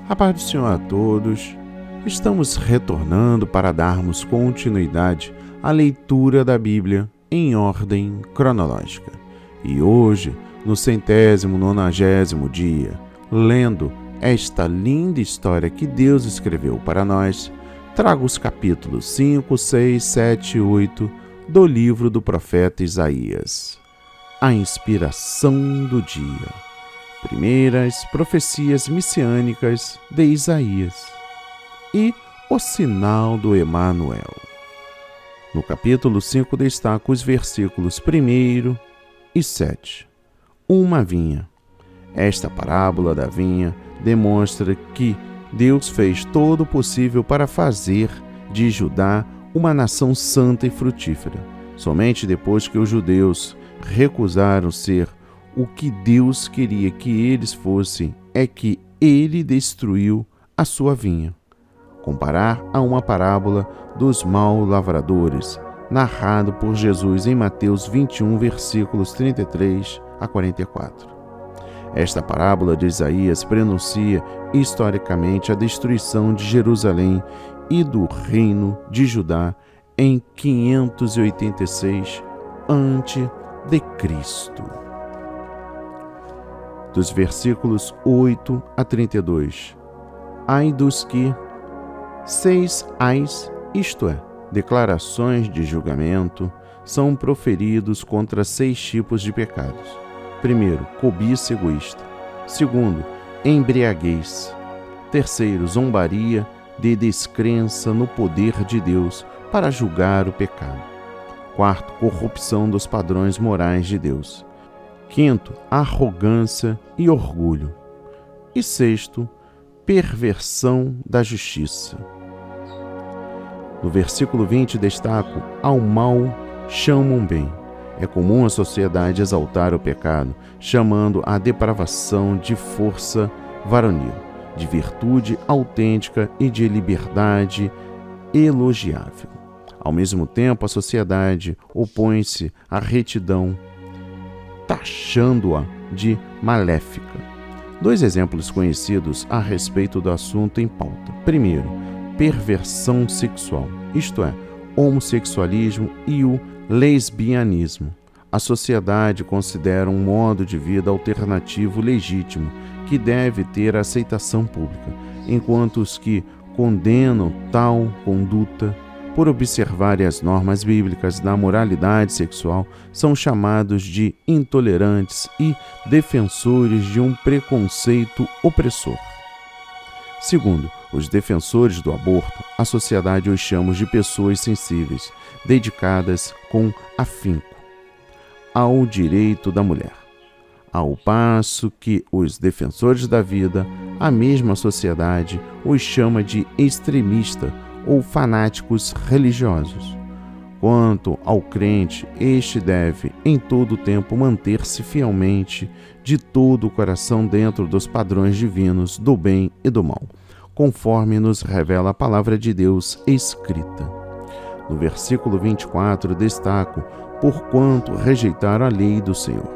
A paz do Senhor a todos. Estamos retornando para darmos continuidade à leitura da Bíblia em ordem cronológica. E hoje, no 190º dia, lendo esta linda história que Deus escreveu para nós, trago os capítulos 5, 6, 7 e 8 do livro do profeta Isaías. A inspiração do dia. Primeiras profecias messiânicas de Isaías e o sinal do Emanuel. No capítulo 5 destaco os versículos 1 e 7. Uma vinha. Esta parábola da vinha demonstra que Deus fez todo o possível para fazer de Judá uma nação santa e frutífera. Somente depois que os judeus recusaram ser o que Deus queria que eles fossem, é que ele destruiu a sua vinha. Comparar a uma parábola dos maus lavradores, narrado por Jesus em Mateus 21, versículos 33 a 44. Esta parábola de Isaías prenuncia historicamente a destruição de Jerusalém e do reino de Judá em 586 a.C. Dos versículos 8 a 32. Ai dos que 6 ais, isto é, declarações de julgamento, são proferidos contra 6 tipos de pecados. Primeiro, cobiça egoísta. Segundo, embriaguez. Terceiro, zombaria de descrença no poder de Deus para julgar o pecado. Quarto, corrupção dos padrões morais de Deus. Quinto, arrogância e orgulho. E sexto, perversão da justiça. No versículo 20 destaco: ao mal chamam bem. É comum a sociedade exaltar o pecado, chamando a depravação de força varonil, de virtude autêntica e de liberdade elogiável. Ao mesmo tempo, a sociedade opõe-se à retidão, taxando-a de maléfica. 2 exemplos conhecidos a respeito do assunto em pauta. Primeiro, perversão sexual, isto é, homossexualismo e o lesbianismo. A sociedade considera um modo de vida alternativo legítimo que deve ter aceitação pública, enquanto os que condenam tal conduta por observarem as normas bíblicas da moralidade sexual, são chamados de intolerantes e defensores de um preconceito opressor. Segundo, os defensores do aborto, a sociedade os chama de pessoas sensíveis, dedicadas com afinco ao direito da mulher. Ao passo que os defensores da vida, a mesma sociedade os chama de extremista ou fanáticos religiosos. Quanto ao crente, este deve, em todo o tempo, manter-se fielmente de todo o coração dentro dos padrões divinos do bem e do mal, conforme nos revela a palavra de Deus escrita. No versículo 24, destaco: porquanto rejeitaram a lei do Senhor.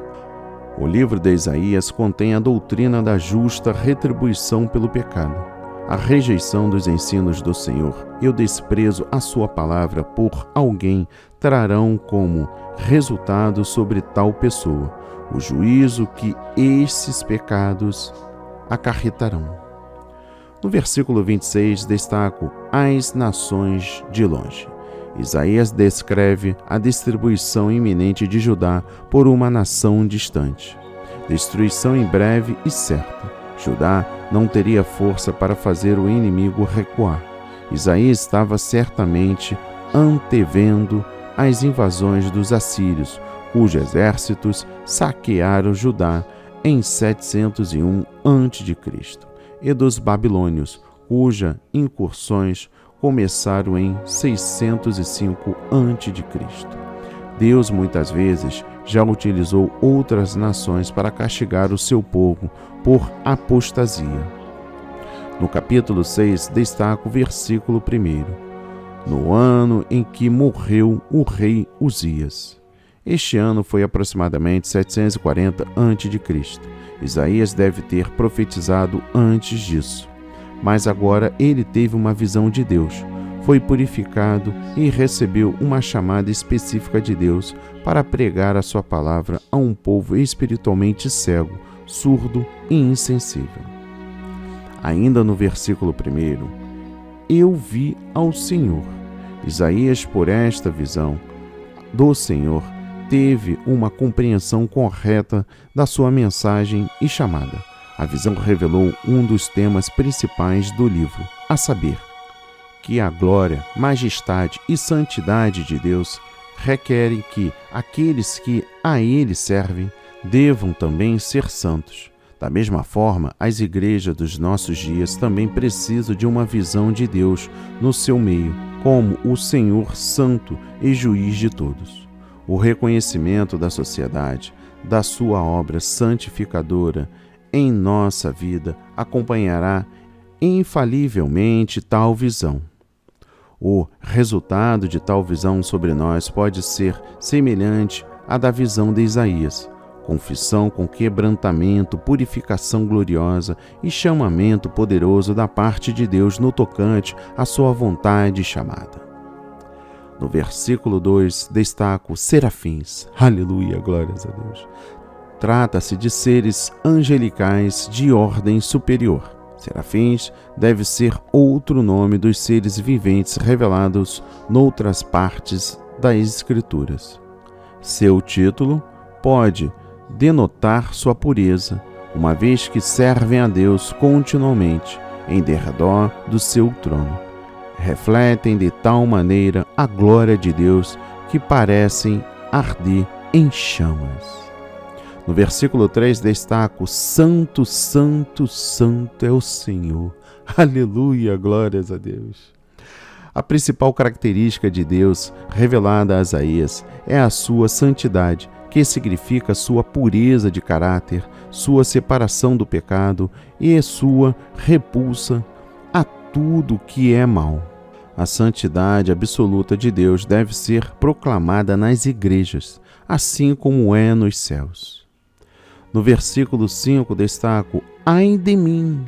O livro de Isaías contém a doutrina da justa retribuição pelo pecado. A rejeição dos ensinos do Senhor e o desprezo à sua palavra por alguém trarão como resultado sobre tal pessoa o juízo que esses pecados acarretarão. No versículo 26 destaco as nações de longe. Isaías descreve a distribuição iminente de Judá por uma nação distante. Destruição em breve e certa. Judá não teria força para fazer o inimigo recuar. Isaías estava certamente antevendo as invasões dos assírios, cujos exércitos saquearam Judá em 701 a.C., e dos babilônios, cujas incursões começaram em 605 a.C. Deus muitas vezes já utilizou outras nações para castigar o seu povo por apostasia. No capítulo 6, destaco o versículo 1. No ano em que morreu o rei Uzias. Este ano foi aproximadamente 740 a.C. Isaías deve ter profetizado antes disso. mas agora ele teve uma visão de Deus, foi purificado e recebeu uma chamada específica de Deus para pregar a sua palavra a um povo espiritualmente cego, surdo e insensível. Ainda no versículo 1, eu vi ao Senhor. Isaías, por esta visão do Senhor, teve uma compreensão correta da sua mensagem e chamada. A visão revelou um dos temas principais do livro, a saber, que a glória, majestade e santidade de Deus requerem que aqueles que a Ele servem devam também ser santos. Da mesma forma, as igrejas dos nossos dias também precisam de uma visão de Deus no seu meio, como o Senhor Santo e Juiz de todos. O reconhecimento da sociedade, da sua obra santificadora em nossa vida acompanhará infalivelmente tal visão. O resultado de tal visão sobre nós pode ser semelhante à da visão de Isaías: confissão com quebrantamento, purificação gloriosa e chamamento poderoso da parte de Deus no tocante à sua vontade chamada. No versículo 2, destaco serafins. Aleluia, glórias a Deus. Trata-se de seres angelicais de ordem superior. Serafins deve ser outro nome dos seres viventes revelados noutras partes das Escrituras. Seu título pode denotar sua pureza, uma vez que servem a Deus continuamente em derredor do seu trono. Refletem de tal maneira a glória de Deus que parecem arder em chamas. No versículo 3 destaco: Santo, Santo, Santo é o Senhor. Aleluia, glórias a Deus. A principal característica de Deus revelada a Isaías é a sua santidade, que significa sua pureza de caráter, sua separação do pecado e sua repulsa a tudo que é mal. A santidade absoluta de Deus deve ser proclamada nas igrejas, assim como é nos céus. No versículo 5 destaco: ai de mim!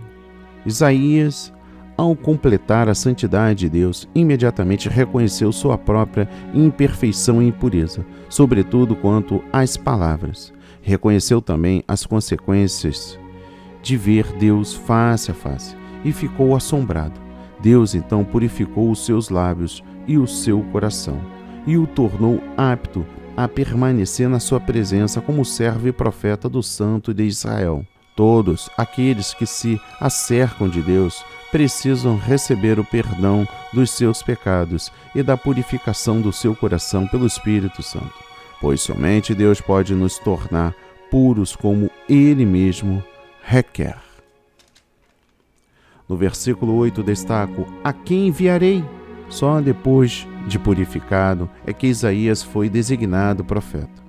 Isaías, ao completar a santidade de Deus, imediatamente reconheceu sua própria imperfeição e impureza, sobretudo quanto às palavras. Reconheceu também as consequências de ver Deus face a face e ficou assombrado. Deus então purificou os seus lábios e o seu coração e o tornou apto a permanecer na sua presença como servo e profeta do Santo de Israel. Todos aqueles que se acercam de Deus precisam receber o perdão dos seus pecados e da purificação do seu coração pelo Espírito Santo, pois somente Deus pode nos tornar puros como Ele mesmo requer. No versículo 8 destaco: a quem enviarei? Só depois de purificado é que Isaías foi designado profeta.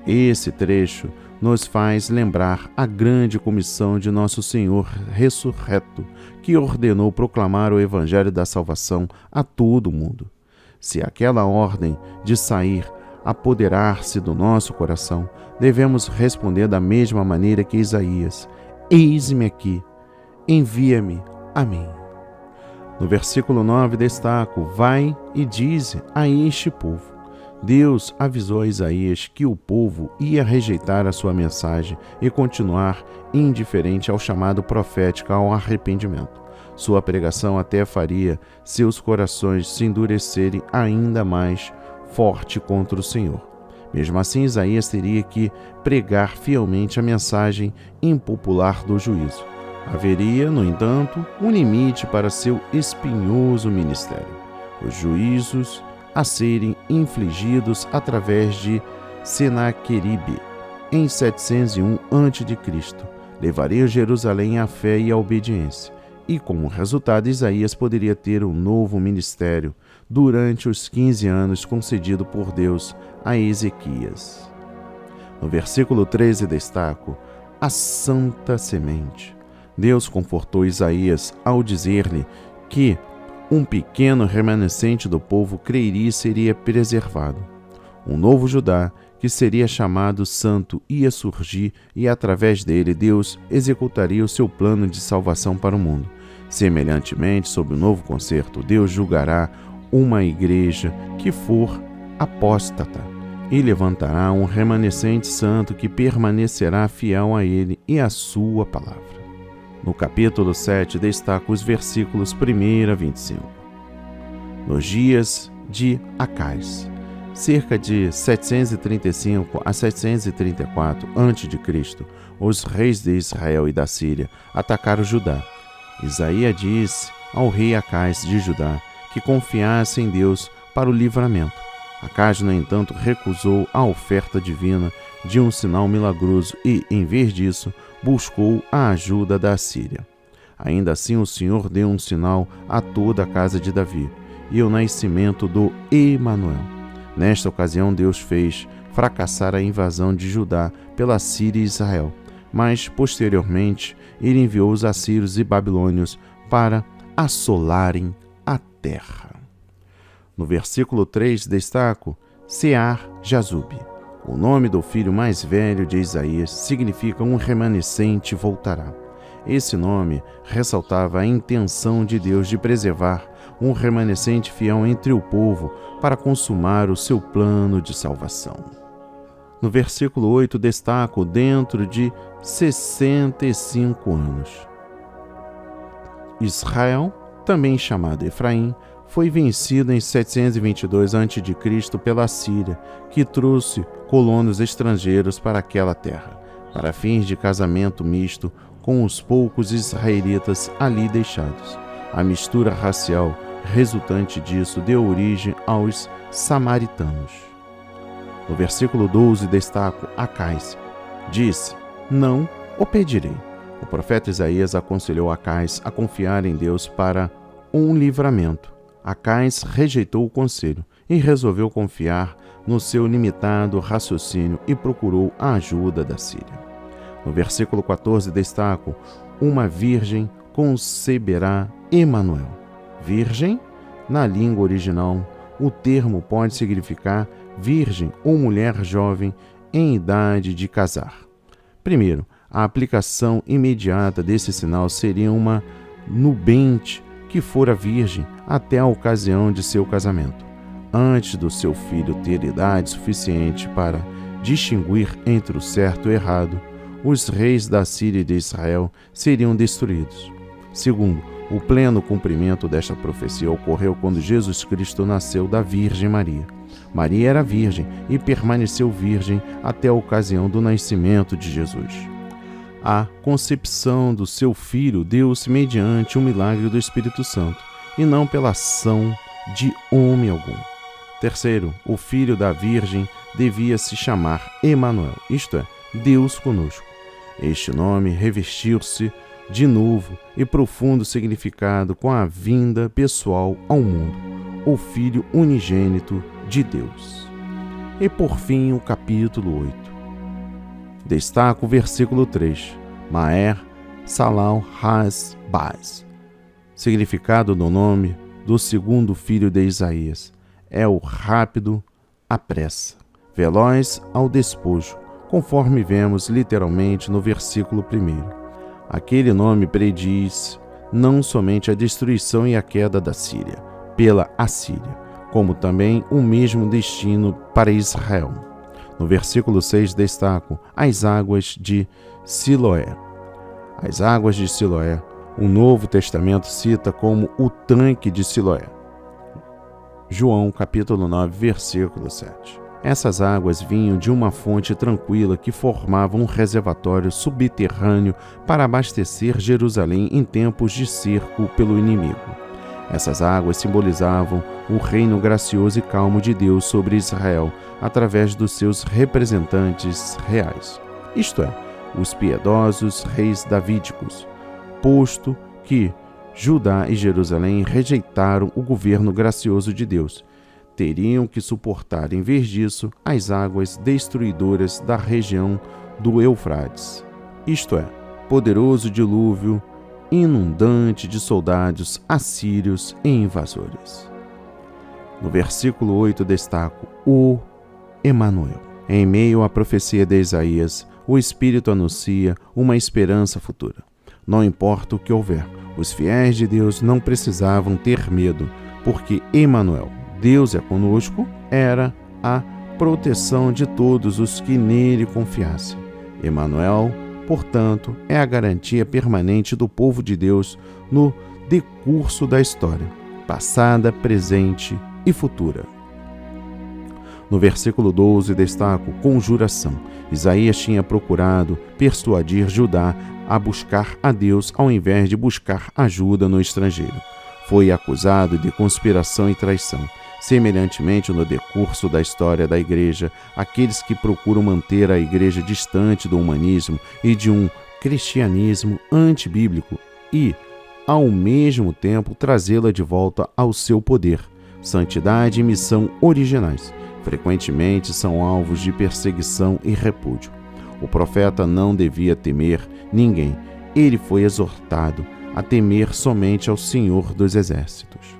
Esse trecho nos faz lembrar a grande comissão de nosso Senhor ressurreto, que ordenou proclamar o Evangelho da salvação a todo o mundo. Se aquela ordem de sair apoderar-se do nosso coração, devemos responder da mesma maneira que Isaías: eis-me aqui, envia-me a mim. No versículo 9 destaco: vai e dize a este povo. Deus avisou a Isaías que o povo ia rejeitar a sua mensagem e continuar indiferente ao chamado profético ao arrependimento. Sua pregação até faria seus corações se endurecerem ainda mais forte contra o Senhor. Mesmo assim, Isaías teria que pregar fielmente a mensagem impopular do juízo. Haveria, no entanto, um limite para seu espinhoso ministério: os juízos a serem infligidos através de Senaqueribe, em 701 a.C., levariam Jerusalém à fé e à obediência, e como resultado Isaías poderia ter um novo ministério durante os 15 anos concedido por Deus a Ezequias. No versículo 13 destaco: a santa semente. Deus confortou Isaías ao dizer-lhe que um pequeno remanescente do povo creria e seria preservado. Um novo Judá, que seria chamado santo, ia surgir e através dele Deus executaria o seu plano de salvação para o mundo. Semelhantemente, sob o novo concerto, Deus julgará uma igreja que for apóstata e levantará um remanescente santo que permanecerá fiel a ele e à sua palavra. No capítulo 7, destaca os versículos 1 a 25. Nos dias de Acais, cerca de 735 a 734 a.C., os reis de Israel e da Síria atacaram Judá. Isaías disse ao rei Acais de Judá que confiasse em Deus para o livramento. Acais, no entanto, recusou a oferta divina de um sinal milagroso e, em vez disso, buscou a ajuda da Síria. Ainda assim, o Senhor deu um sinal a toda a casa de Davi e o nascimento do Emanuel. Nesta ocasião, Deus fez fracassar a invasão de Judá pela Síria e Israel, mas, posteriormente, ele enviou os assírios e babilônios para assolarem a terra. No versículo 3, destaco Sear-Jazub. O nome do filho mais velho de Isaías significa um remanescente voltará. Esse nome ressaltava a intenção de Deus de preservar um remanescente fiel entre o povo para consumar o seu plano de salvação. No versículo 8, destaco dentro de 65 anos. Israel, também chamado Efraim, foi vencido em 722 a.C. pela Síria, que trouxe colonos estrangeiros para aquela terra, para fins de casamento misto com os poucos israelitas ali deixados. A mistura racial resultante disso deu origem aos samaritanos. No versículo 12, destaco Acais. Disse: não o pedirei. O profeta Isaías aconselhou Acais a confiar em Deus para um livramento. Acais rejeitou o conselho e resolveu confiar no seu limitado raciocínio e procurou a ajuda da Síria. No versículo 14, destaco: uma virgem conceberá Emanuel. Virgem, na língua original, o termo pode significar virgem ou mulher jovem em idade de casar. Primeiro, a aplicação imediata desse sinal seria uma nubente que fora virgem até a ocasião de seu casamento. Antes do seu filho ter idade suficiente para distinguir entre o certo e o errado, os reis da Síria e de Israel seriam destruídos. Segundo, o pleno cumprimento desta profecia ocorreu quando Jesus Cristo nasceu da Virgem Maria. Maria era virgem e permaneceu virgem até a ocasião do nascimento de Jesus. A concepção do seu filho deu-se mediante um milagre do Espírito Santo, e não pela ação de homem algum. Terceiro, o filho da Virgem devia se chamar Emanuel, isto é, Deus conosco. Este nome revestiu-se de novo e profundo significado com a vinda pessoal ao mundo, o Filho unigênito de Deus. E por fim, o capítulo 8. Destaco o versículo 3, Maer Salal Has-Baz. Significado do nome do segundo filho de Isaías é o rápido à pressa, veloz ao despojo, conforme vemos literalmente no versículo 1. Aquele nome prediz não somente a destruição e a queda da Síria pela Assíria, como também o mesmo destino para Israel. No versículo 6 destaco as águas de Siloé. As águas de Siloé, o Novo Testamento cita como o tanque de Siloé. João capítulo 9, versículo 7. Essas águas vinham de uma fonte tranquila que formava um reservatório subterrâneo para abastecer Jerusalém em tempos de cerco pelo inimigo. Essas águas simbolizavam o reino gracioso e calmo de Deus sobre Israel através dos seus representantes reais, isto é, os piedosos reis davídicos, posto que Judá e Jerusalém rejeitaram o governo gracioso de Deus. Teriam que suportar, em vez disso, as águas destruidoras da região do Eufrates, isto é, poderoso dilúvio inundante de soldados assírios e invasores. No versículo 8 destaco o Emanuel. Em meio à profecia de Isaías, o Espírito anuncia uma esperança futura. Não importa o que houver, Os fiéis de Deus não precisavam ter medo, porque Emanuel, Deus é conosco, era a proteção de todos os que nele confiassem. Emanuel, portanto, é a garantia permanente do povo de Deus no decurso da história, passada, presente e futura. No versículo 12 destaco conjuração. Isaías tinha procurado persuadir Judá a buscar a Deus ao invés de buscar ajuda no estrangeiro. Foi acusado de conspiração e traição. Semelhantemente, no decurso da história da Igreja, aqueles que procuram manter a Igreja distante do humanismo e de um cristianismo antibíblico e, ao mesmo tempo, trazê-la de volta ao seu poder, santidade e missão originais, frequentemente são alvos de perseguição e repúdio. O profeta não devia temer ninguém. Ele foi exortado a temer somente ao Senhor dos Exércitos.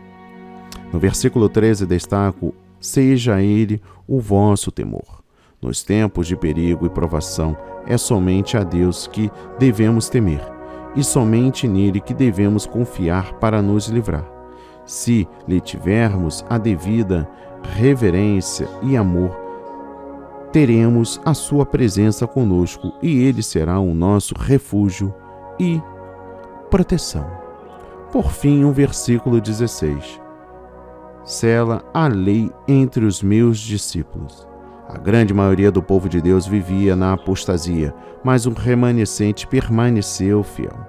No versículo 13 destaco: seja ele o vosso temor. Nos tempos de perigo e provação, é somente a Deus que devemos temer, e somente nele que devemos confiar para nos livrar. Se lhe tivermos a devida reverência e amor, teremos a sua presença conosco e ele será o nosso refúgio e proteção. Por fim, o versículo 16. Sela a lei entre os meus discípulos. A grande maioria do povo de Deus vivia na apostasia, mas um remanescente permaneceu fiel.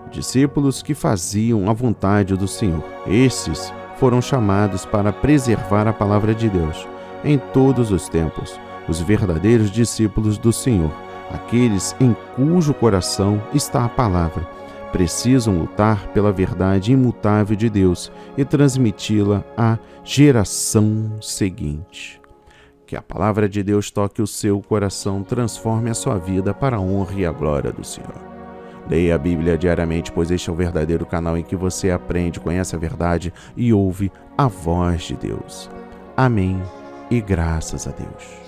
Discípulos que faziam a vontade do Senhor. Esses foram chamados para preservar a palavra de Deus em todos os tempos. Os verdadeiros discípulos do Senhor, aqueles em cujo coração está a palavra, precisam lutar pela verdade imutável de Deus e transmiti-la à geração seguinte. Que a palavra de Deus toque o seu coração, transforme a sua vida para a honra e a glória do Senhor. Leia a Bíblia diariamente, pois este é o verdadeiro canal em que você aprende, conhece a verdade e ouve a voz de Deus. Amém e graças a Deus.